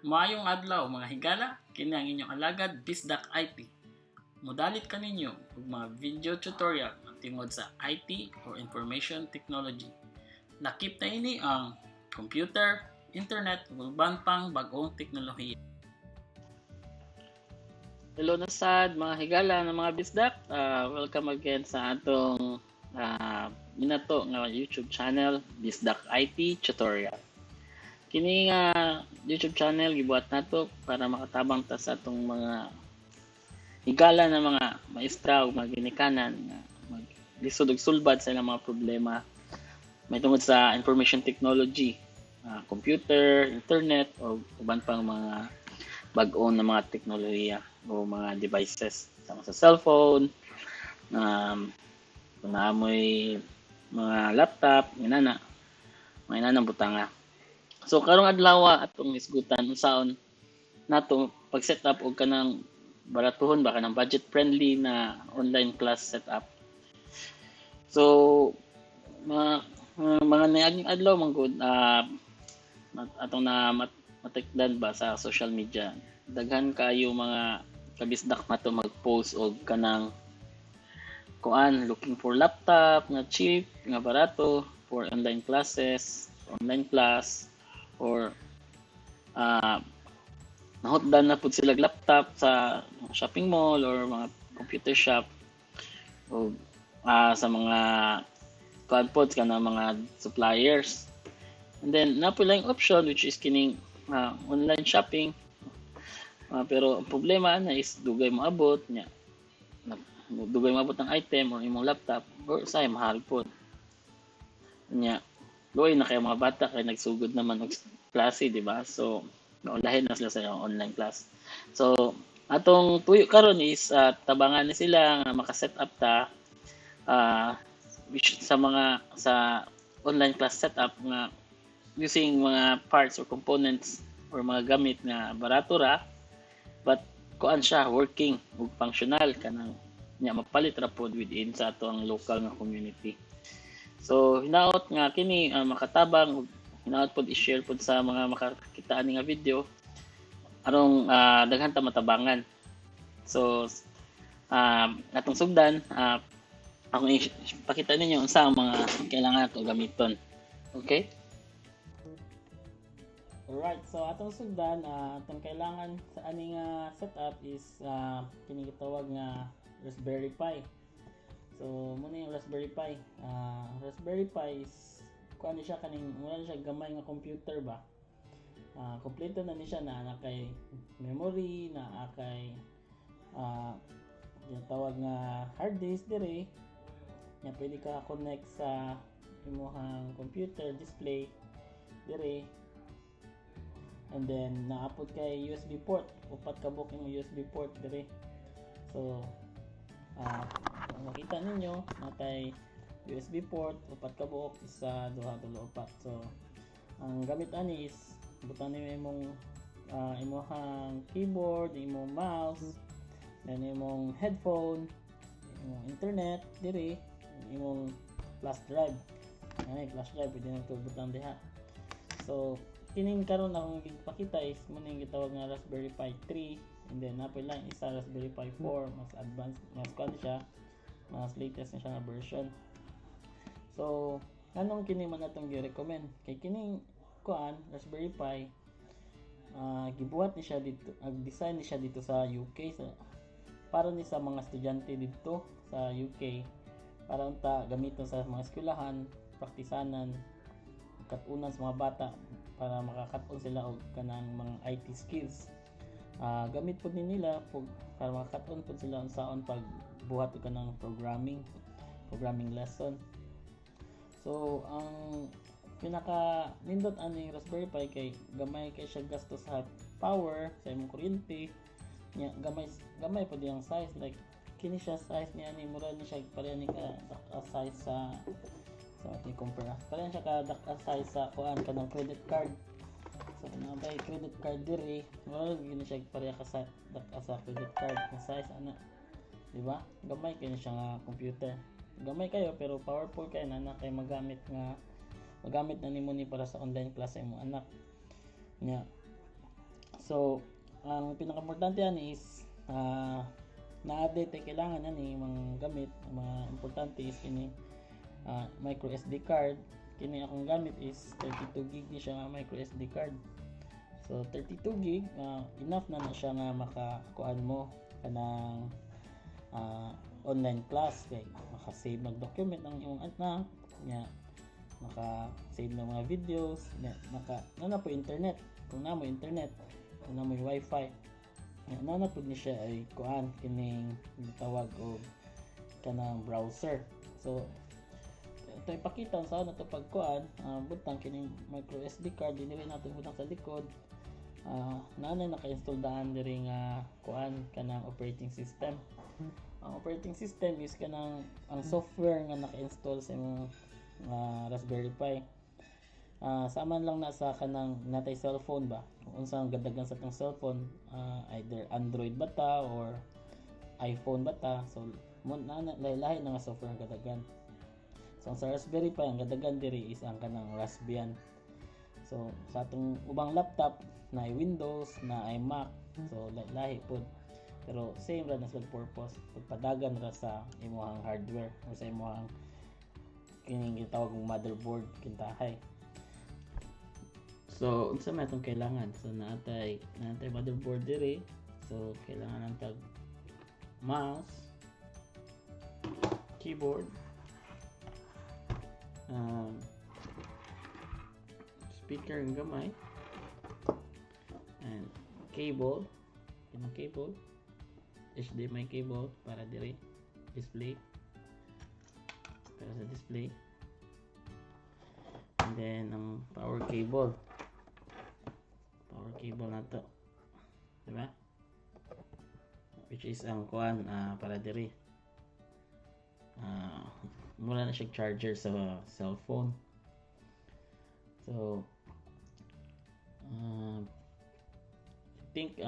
Maayong adlaw mga higala, kini ang inyong alagad Bisdak IT. Modalit kaninyo og mga video tutorial tungod sa IT or information technology. Lakip na ini ang computer, internet ug uban pang bag-ong teknolohiya. Hello na sad mga higala ng mga Bisdak. Welcome again sa atong minato nga YouTube channel Bisdak IT Tutorial. Kini nga YouTube channel gibuhat nato para makatabang ta sa atong mga higala na mga maestra o mga ginikanan nga maglisod og sulbad sa ilang mga problema may tungod sa information technology, computer, internet o uban pang mga bag-o na mga teknolohiya o mga devices sama sa cellphone, kung naamoy mga laptop, mga inanang butanga. So karong adlaw atong isgutan unsaon nato pag-set up og kanang baratuhon ba kanang budget friendly na online class setup. So mga niaging adlaw man gud atong na matikdan ba sa social media. Daghan kayo mga kabisdak nato mag-post og kanang looking for laptop nga cheap, nga barato for online classes, online class or nahutdan na pud sila laptop sa shopping mall or mga computer shop o sa mga pods ka na mga suppliers. And then napo lang option which is kining online shopping. Pero ang problema na is dugay moabot nya. Dugay moabot ang item or imong laptop or say mahal pod. Nya luoy na kay mga bata kay nagsugod naman og klase, di ba? So naulahin na sila sa online class. So atong tuyo karon is tabangan ni sila nga maka-set up ta sa online class setup nga using mga parts or components or mga gamit nga barato ra but kuan siya working ug functional kanang nya mapalit ra pod within sa atong local nga community. So hinaot nga kini makatabang ug hinaot pod i-share pod sa mga makakita ani nga video arong daghan ta matabangan. So atong sugdan akong ipakita ninyo unsa ang mga kailangan nato gamiton. Okay? Alright, so atong sugdan atong kailangan sa ani nga setup is kini gitawag nga Raspberry Pi. So muna yung Raspberry Pi. Raspberry Pi is kuan siya kaning wala siya gamay nga computer ba. Kompleto na ni siya na kay memory, na kay yung tawag nga hard disk dire. Nya pwede ka connect sa imong computer display dire. And then naapod kay USB port, upat ka buok yung USB port dire. So makita ninyo natay USB port upat ka buok isa duha tulo upat. So ang gamit ani is butan nimo imong keyboard, imong mouse, then imong headphone, imong internet diri, imong flash drive. Flash drive pwede na ito butang diha. So kining karon akong gipakita is mo ning gitawag nga Raspberry Pi 3. And then napay lang isa Raspberry Pi 4, mas advanced, mas kuan siya, mas latest na siya nga version. So anong kini man natong gi-recommend kay kining kuan Raspberry Pi gibuhat ni siya dito, design ni siya dito sa UK para ni sa mga estudyante dito sa UK para unta gamiton sa mga eskwelahan, praktisanan, katunan sa mga bata para makakaton sila og kanang mga IT skills. Gamit po din nila para makakaton po sila unsaon pagbuhat og kanang programming lesson. So ang pinaka nindot ani Raspberry Pi kay gamay kay siya gasto sa power sa imong kuryente. Nya gamay po diyang size, like kini siya size niya ni mura ni siya pareha ni ka size sa ating compare. Pareha siya ka size sa kuan kanang credit card. So nabay credit card diri, mura gini siya pareha ka sa credit card na size ana. Di ba? Gamay kay siya nga computer. Gamay kayo pero powerful kay na kay magamit na nimo ni para sa online class sa imong anak. Nya So ang pinaka-importante yan is na-update ay kailangan yan mga gamit. Ang mga importante is kini micro SD card. Kini akong gamit is 32 gig ni siya nga micro SD card. So 32 gig enough na siya nga makakuan mo kanang online class, kay maka-save ng document ng iyong anak nya, maka-save ng mga videos nya, na po internet. Kung na mo internet, kung na mo wifi, na po ni siya ay kuan kining tawag o kanang browser. So ito ipakita sa na to pagkuan butang kining micro SD card dinili natin butang sa likod. Nanay naka-install daan diri nga kuan kanang operating system. Ang operating system is kanang ang software nga naka-install sa imong Raspberry Pi. Saman lang na sa kanang natay cellphone ba, kung unsang gadagan sa tong cellphone, either Android ba ta or iPhone ba ta. So lahi-lahi na nga software ang gadagan. So sa Raspberry Pi ang gadagan diri is ang kanang Raspbian. So sa atong ubang laptop na ay Windows, na ay Mac, so lahi pod, pero same ra na sa purpose pagpadagan ra sa imong hardware o sa imong kining gitawag ng motherboard kintahay. So unsa man itong kailangan? So naatay motherboard diri. So kailangan ng tag mouse, keyboard, speaker ng gamay, and cable, HDMI cable para diri display, para sa display, and then ang power cable na to, diba, which is ang kuan para diri mula na siya charger sa cellphone. So I think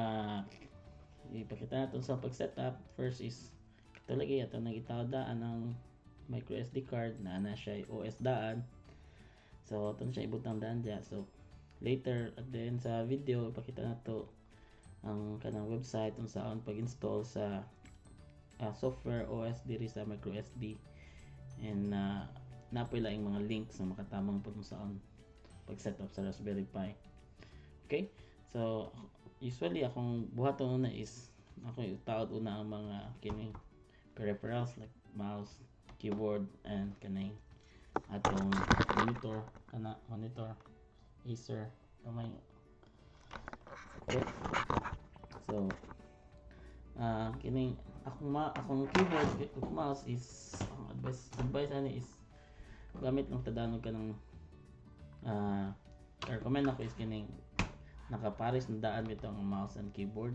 ipakita natin sa pag-setup. First is ito lagi ato nagitawdaan ng micro SD card na siya OS daan. So ito na siya ibutang daan dyan. So later at the end sa video ipakita nato ang kanang website kung saan pag-install sa software OS diri sa micro SD, and napoy lang mga links na makatamang po kung saan pag-setup sa Raspberry Pi. Okay, so usually akong buhaton una is ako itaod una ang mga kining peripherals like mouse, keyboard, and kanay atong monitor, Acer kamay. Okay, so kining akong keyboard ug mouse is ang advice ani is gamit lang tadanog ka ng recommend ako is kining nakapares na daan bitaw ang mouse and keyboard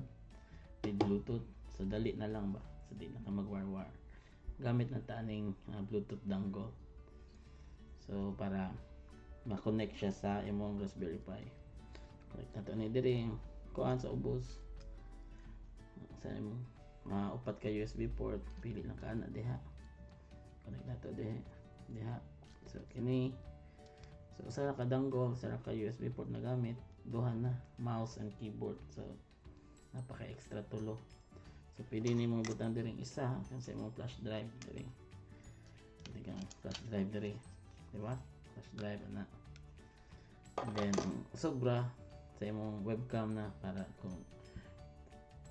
with Bluetooth. So dali na lang ba, so di na ka mag-wire gamit na taning Bluetooth dongle, so para ma-connect siya sa imong Raspberry Pi. Connect na to ni diri kuan sa ubos sa imong upat ka USB port, pili lang ka na diha, connect na to diha. So kini, so sa ka dongle, sa ka USB port na gamit, duha na mouse and keyboard. So napaka extra tulo. So pwede nimo butang diri isa kan sa imong flash drive diri. Pwede kang flash drive diri, di ba? Flash drive na. And then sobra sa imong webcam na, para kung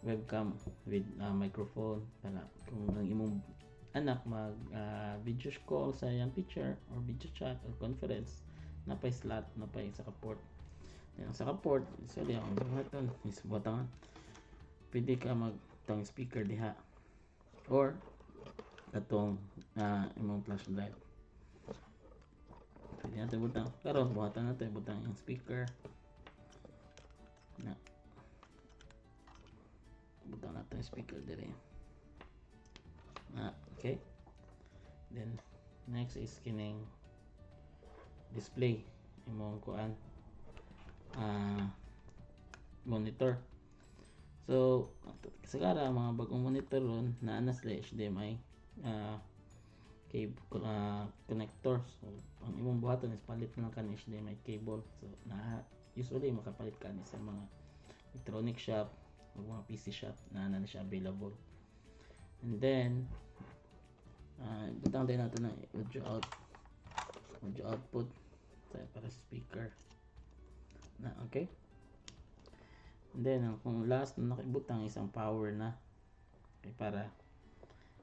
webcam with microphone, para kung ang imong anak mag video call sa iyang picture or video chat or conference, napay slot, napay sa port. Yan sa port, usually ang buhaton is butangan. Pwede ka magtang speaker diha or atong imong flash drive. Pwede natin butang, pero buhatan natin butang yung speaker na butang natin speaker dire. Okay, then next is kining display imong kuan monitor. So sagara mga bagong monitor ron na ana sila HDMI cable connector. So ang imong buhaton is palit lang kan HDMI cable. So usually makapalit ka ni sa mga electronic shop o mga PC shop na siya available. And then butang din natin ng audio output para speaker na, okay. And then kung last na nakibutang isang power na, okay, para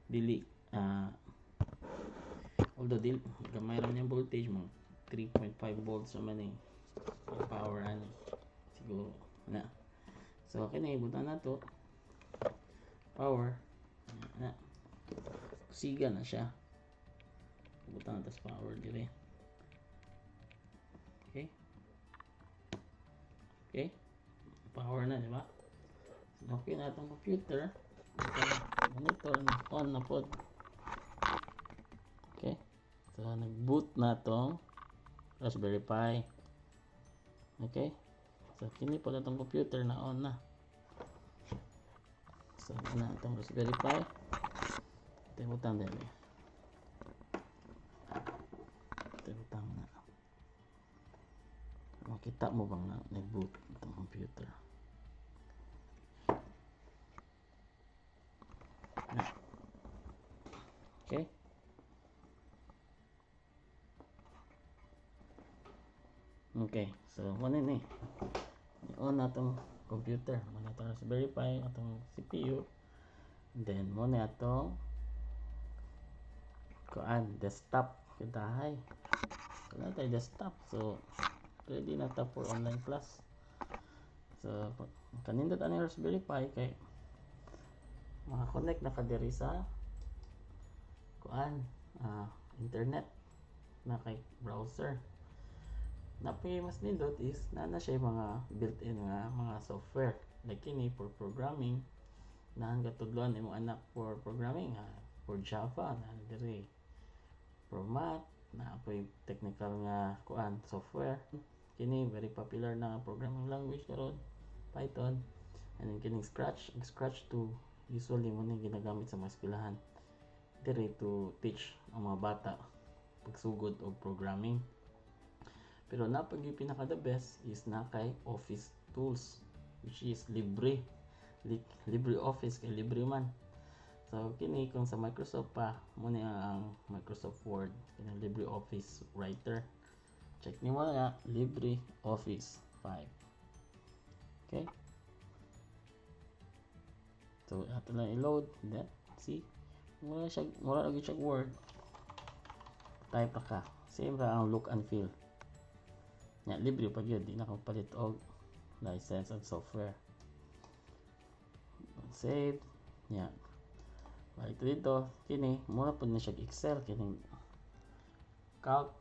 dili although gamay lang yung voltage mo 3.5 volts naman yung power siguro na. So kini butang na to power na siga na siya, butang tas power dire. Okay, power na, di ba? Okay na itong computer, monitor on na po. Okay, so nag-boot na itong Raspberry Pi. Okay, so kini po na itong computer na on na. So na itong Raspberry Pi, ito butang din, ito butang na. Makita mo bang nag-boot itong computer? Okay. Okay, so muna ni on na itong computer, muna itong Raspberry Pi, itong CPU, and then muna itong desktop kitahay. Wala tayo desktop, so ready na ta for online class. So kanindot ani Raspberry Pi kay maka-connect na ka diri sa internet na kay browser. Napay mas nindot is na siya mga built-in nga mga software like kini for programming na gatudlon imong anak for programming for Java na diri, for math na apoy technical nga software. Kini very popular na programming language karon, Python, and then kining Scratch 2 usually mo ni ginagamit sa mga eskwelahan diri to teach ang mga bata pagsugod og programming. Pero napag yung pinaka the best is na kay Office tools, which is LibreOffice kay libre man. So kini kung sa Microsoft pa mo ni ang Microsoft Word, kini LibreOffice Writer. Check niyo na LibreOffice 5. Okay? So ato lang i-load that. See? Mura lagi siya Word. Type pa ka. Same ra ang look and feel. Nya libre pa gyud, di na ka palit og license and software. Save. Nya. Balik dito, kini mura pud na siya Excel kini calc.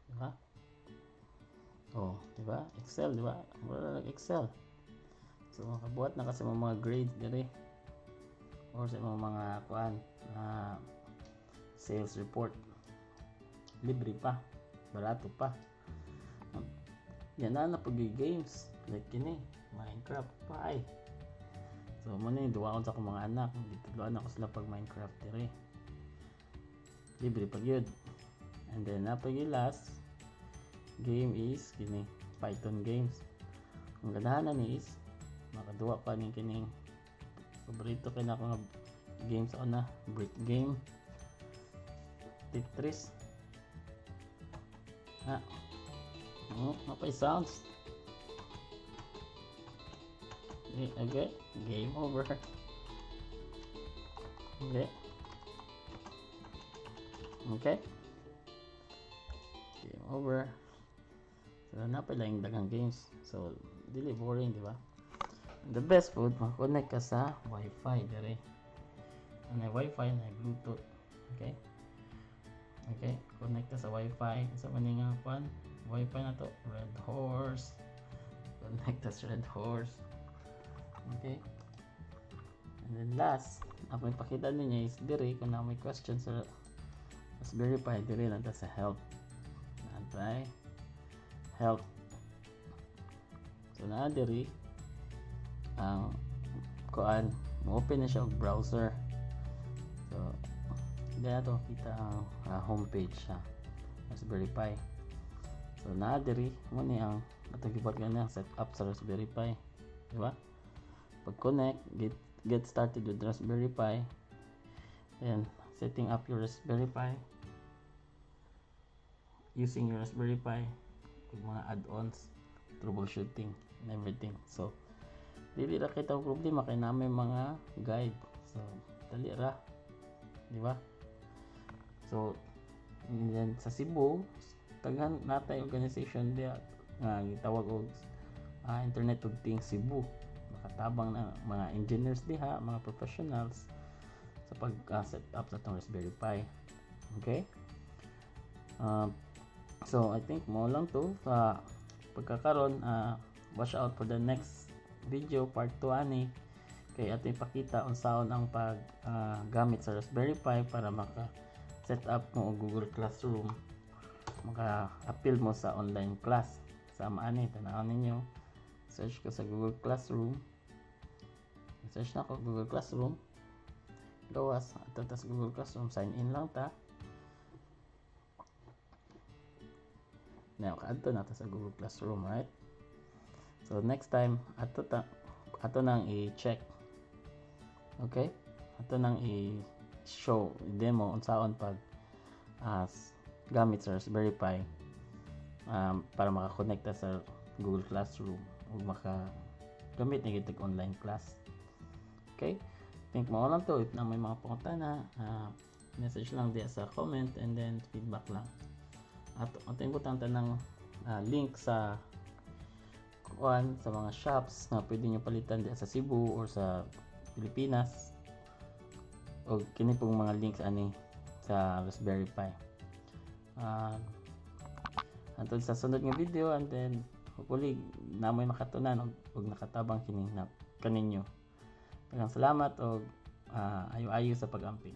Diba? Oh, diba? Excel, diba? Mura lang Excel. So makabuhat na kasi mga grades diri or sa mga sales report. Libre pa, barato pa. Yan na pag games like kini Minecraft pa ay. So mo ni duwaon sa akong mga anak, gitudloan ako sila pag Minecraft diri. Libre pa gyud. And then napag last game is kini Python games. Ang ganahan ni is makaduwa pa ni kining paborito kay nako nga games ako na brick game, Tetris. Napay sounds. Okay, game over. Okay, game over. So napay lang daghang games, so dili boring, di ba? The best food maka-connect ka sa Wi-Fi dire. Ano Wi-Fi na Bluetooth. Okay, connect ka sa Wi-Fi. Sa maning Wi-Fi na to, Red Horse. Connect ka sa Red Horse. Okay. And then last, ako ipakita ninyo is dire kung na may question sa Raspberry Pi, dire lang ta sa help. Antay help. So na dire ang mo-open na siya og browser. So dito kita ang homepage sa Raspberry Pi. So na diri mo ni ang ato gibot ganyan set up sa Raspberry Pi, di ba? Pag connect, get started with Raspberry Pi, then setting up your Raspberry Pi using your Raspberry Pi with mga add-ons, troubleshooting and everything. So dili ra kita problema kay na may mga guide, so dali ra, di ba? So then sa Cebu taghan natay organization dia nga gitawag og Internet of Things Cebu. Nakatabang na mga engineers diha, mga professionals sa pag set up sa tong Raspberry Pi. Okay? So I think mo lang to sa pagkakaron. Watch out for the next video, part 2 ani, kay ato ipakita unsaon ang pag gamit sa Raspberry Pi para maka set up mo og Google Classroom, maka appeal mo sa online class. Sama ani, tanawon ninyo, search ko sa Google Classroom, search na ko Google Classroom, gawas ato tas Google Classroom, sign in lang ta. Now kaadto na ta sa Google Classroom, right? So next time ato nang i-check, okay, ato nang i-show demo unsaon pag gamit sa Raspberry Pi para makakonekta sa Google Classroom ug makagamit na gitag online class. Okay, think mo lang to. If na may mga pangutana, message lang diya sa comment and then feedback lang. At ato importante ng link sa sa mga shops na pwede nyo palitan diya sa Cebu or sa Pilipinas, o kini pong mga links ani sa Raspberry Pi. Until sa sunod nga video, and then hopefully namoy makatunan og nakatabang kini kaninyo. Daghang salamat og ayo-ayo sa pag-amping.